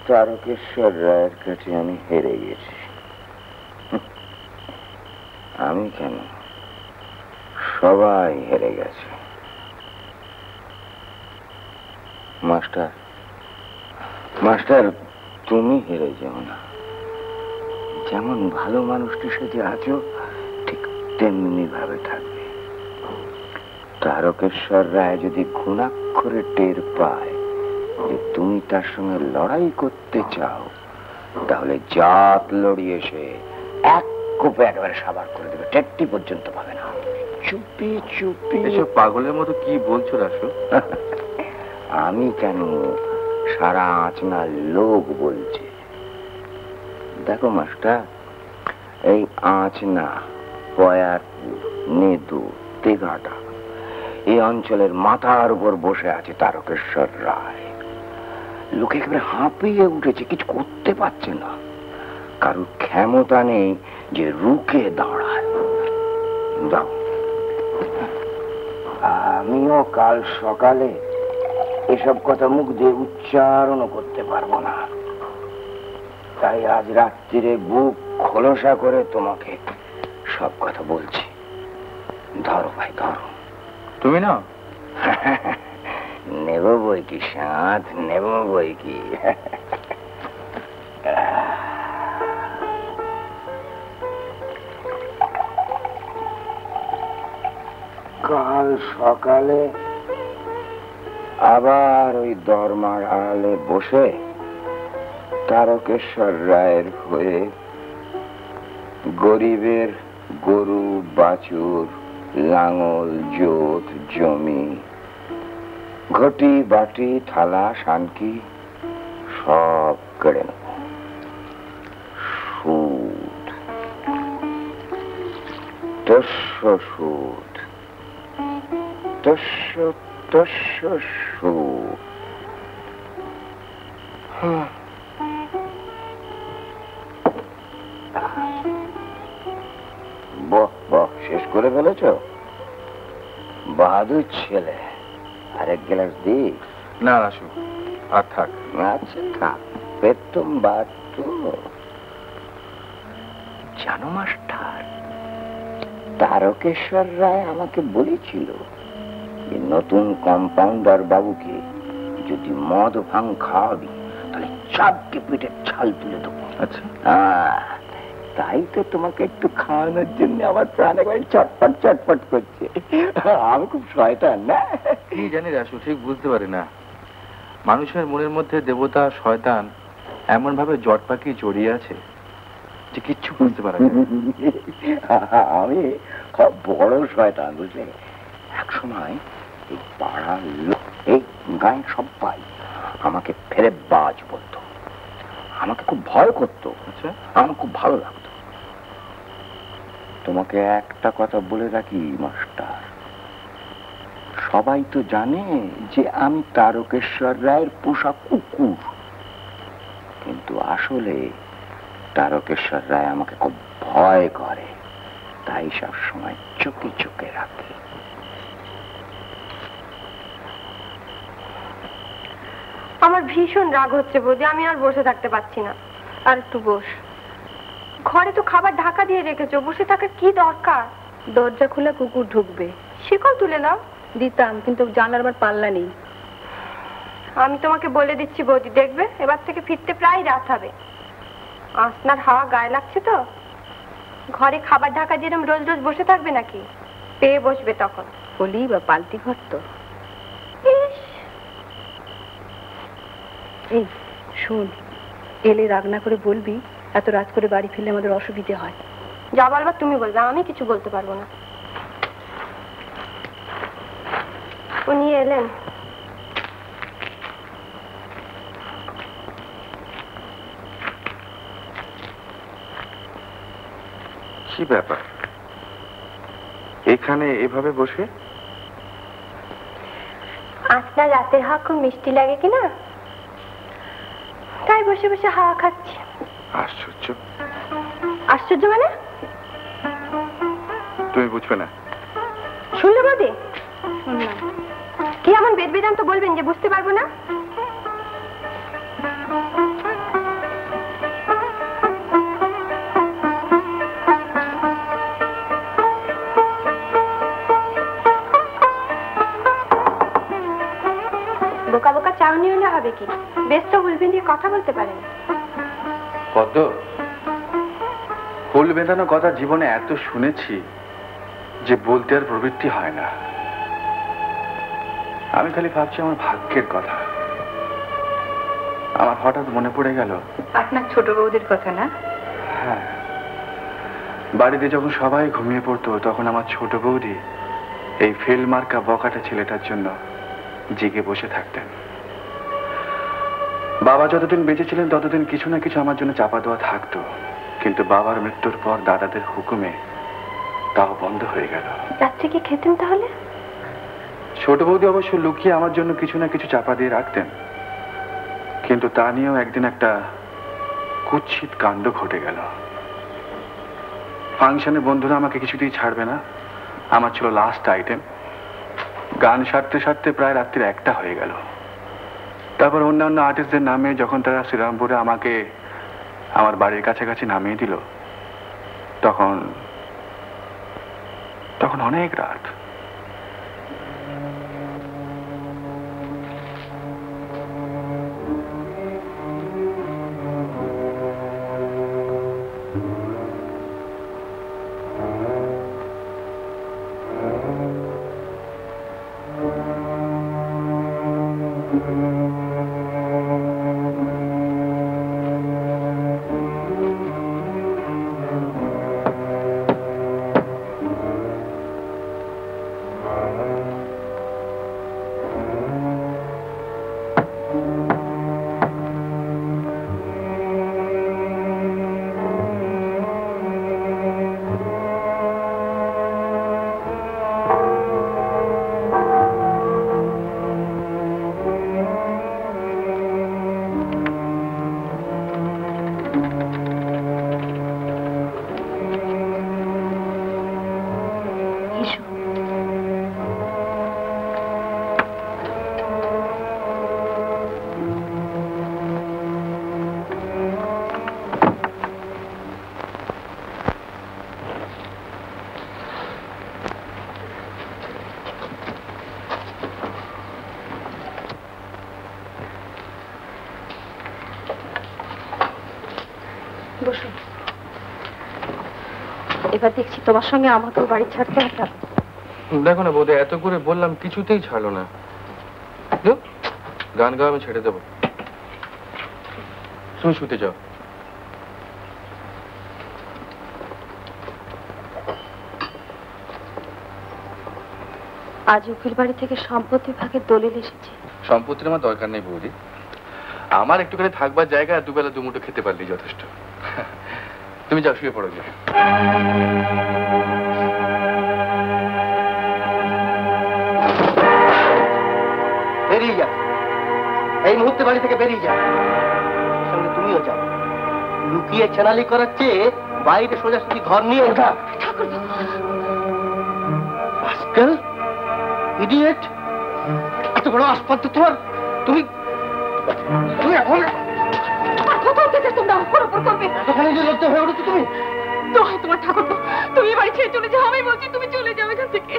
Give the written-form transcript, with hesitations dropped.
তারকেশ্বর রায়ের কাছে আমি হেরে গেছি। আমি কেন, সবাই হেরে গেছে। মাস্টার, মাস্টার, তুমি হেরে যাও না। যেমন ভালো মানুষটির সাথে আছো ঠিক তেমনি ভাবে থাকবে। তারকেশ্বর রায় যদি ঘুণাক্ষরে টের পায় যে তুমি তার সঙ্গে লড়াই করতে চাও, তাহলে জাত লড়িয়ে সে এক কোপে একেবারে সাবার করে দেবে, টেকটি পর্যন্ত পাবে না। চুপি চুপি। এসব পাগলের মতো কি বলছো রাসু? আমি কেন, সারা আচনার লোক বলছে। দেখো মাস্টার, এই আচনা, পয়ারপুর, নেদু, তেঘাটা, এই অঞ্চলের মাথার উপর বসে আছে তারকেশ্বর রায়। লোকে একেবারে হাঁপিয়ে উঠেছে, কিছু করতে পারছে না। কারোর ক্ষমতা নেই যে রুখে দাঁড়ায়। দাও, আমিও কাল সকালে এসব কথা মুখ দিয়ে উচ্চারণও করতে পারবো না, তাই আজ রাত্রিরে বুক খোলসা করে তোমাকে সব কথা বলছি। ধরো ভাই, ধরো। তুমি না? নেব বই কি সাথ, নেব বই কি। কাল সকালে আবার ওই দরমার আড়ালে বসে তারকেশ্বর রায়ের হয়ে গরিবের গরু, বাছুর, লাঙল, জোত, জমি, ঘটি, বাটি, থালা, শানকি সব কেড়ে নেব। সুদ, তস্য সুদ, তস্য তস্য সুদ। বাহ বাহ, শেষ করে ফেলেছ? বাহাদুর ছেলে। আরেক গ্লাস দি? না রাসু, আর থাক। আচ্ছা থাক, পেতম বাট্টু। জানো মাস্টার, তারকেশ্বর রায় আমাকে বলেছিল যে নতুন কম্পাউন্ডার বাবুকে যদি মদ ভাঙ খাওয়াবি তাহলে চাপকে পিঠে ছাল তুলে দেবো। আচ্ছা, তাই তো তোমাকে একটু খাওয়ানোর জন্য আমার প্রাণ একবার চটপট চটপট করছে। আমি খুব শয়তান না? কি জানি রাসু, ঠিক বুঝতে পারি না। মানুষের মনের মধ্যে দেবতা শয়তান এমন ভাবে জট পাকিয়ে জড়িয়ে আছে যে কিচ্ছু বুঝতে পারে না। আমি বড় শয়তান, বুঝলে। এক সময় এই পাড়ার লোক, এই গায়ে সবাই আমাকে ফেরে বাজ বলতো, আমাকে খুব ভয় করতো। আচ্ছা, আমার খুব ভালো লাগতো। তোমাকে একটা কথা বলে রাখি মাস্টার, সবাই তো জানে যে আমি তারকেশ্বর রায়ের পোষা কুকুর, কিন্তু আসলে তারকেশ্বর রায় আমাকে খুব ভয় করে, তাই সব সময় চোখে চোখে রাখে। আমার ভীষণ রাগ হচ্ছে বৌদি, আমি আর বসে থাকতে পারছি না। আর একটু বস। ঘরে তো খাবার ঢাকা দিয়ে রেখেছো, বসে থাকার কি দরকার? দরজা খুলে কুকুর ঢুকবে। শিকল তুলে নাও। দিতাম, কিন্তু জানার আমার পাল্লা নেই। আমি তোমাকে বলে দিচ্ছি বৌদি, দেখবে এবার থেকে ফিরতে প্রায় রাত হবে। আসনার হাওয়া গায়ে লাগছে তো। ঘরে খাবার ঢাকা দিয়ে এরকম রোজ রোজ বসে থাকবে নাকি? পেয়ে বসবে তখন। বলি বা পাল্টি ঘর তো। এই শোন, এলে রাগ না করে বলবি এত রাত করে বাড়ি ফিরলে আমাদের অসুবিধে হয়। যা বলবার তুমি বলবে, আমি কিছু বলতে পারবো না। উনি এলেন। কি ব্যাপার এখানে এভাবে বসে? আপনার রাতের হাওয়া খুব মিষ্টি লাগে কিনা, তাই বসে বসে হাওয়া খাচ্ছি। আশ্চর্য। আশ্চর্য মানে? তুমি বুঝবে না। শুনলে বৌদি, শুনলাম। কি এমন বেদ বেদান্ত বলবেন যে বুঝতে পারবো না? বোকা বোকা চাউনি হলে হবে কি? বেশ তো বুঝবেন দিয়ে কথা বলতে পারেন। পদ্ম, ফুল বেঁধানো কথা জীবনে এত শুনেছি যে বলতে আর প্রবৃত্তি হয় না। আমি খালি ভাবছি আমার ভাগ্যের কথা। আমার হঠাৎ মনে পড়ে গেল আপনার ছোট বৌদির কথা না? হ্যাঁ, বাড়িতে যখন সবাই ঘুমিয়ে পড়তো তখন আমার ছোট বৌদি এই ফেল মার্কা বকাটা ছেলেটার জন্য জেগে বসে থাকতেন। বাবা যতদিন বেঁচে ছিলেন ততদিন কিছু না কিছু আমার জন্য চাপা দেওয়া থাকতো, কিন্তু বাবার মৃত্যুর পর দাদাদের হুকুমে তাও বন্ধ হয়ে গেল। রাত্রে কি খেতেন তাহলে? ছোট বৌদি অবশ্য লুকিয়ে আমার জন্য কিছু না কিছু চাপা দিয়ে রাখতেন, কিন্তু তা নিয়েও একদিন একটা কুৎসিত কাণ্ড ঘটে গেল। ফাংশনে বন্ধুরা আমাকে কিছুতেই ছাড়বে না। আমার ছিল লাস্ট আইটেম। গান সারতে সারতে প্রায় রাত্রির 1টা হয়ে গেল। তারপর অন্যান্য আর্টিস্টদের নামে যখন তারা শ্রীরামপুরে আমাকে আমার বাড়ির কাছাকাছি নামিয়ে দিল, তখন অনেক রাত। বসো। এবার দেখছি তোমার সঙ্গে আমাকেও বাড়ি ছাড়তে হবে। দেখো না বৌদি, এত করে বললাম কিছুতেই ছাড়লো না। গান গাওয়া আমি ছেড়ে দেবো, তুমি শুতে যাও। আজ উকিল বাড়ি থেকে সম্পত্তি ভাগের দলিল এসেছে। সম্পত্তির আমার দরকার নেই বৌদি, আমার একটুখানি থাকবার জায়গা, দুবেলা দুমুঠো খেতে পারলেই যথেষ্ট। তুমি যাও, শুয়ে পড়ো। বেরিয়ে যা, এই মুহূর্তে বাড়ি থেকে বেরিয়ে যা। সঙ্গে তুমিও যাও। লুকিয়ে চেনালি করার চেয়ে বাইরে সোজাসুজি ঘর নিয়ে ওঠা। আজকাল ইডিয়েট, এত বড় আসপাদ্য তোমার। তুমি এখন লজ্জা হয়ে উঠেছো তুমি। তোমার ঠাকুর, তুমি বাড়ি ছেড়ে চলে যাও। আমি বলছি তুমি চলে যাও এখান থেকে।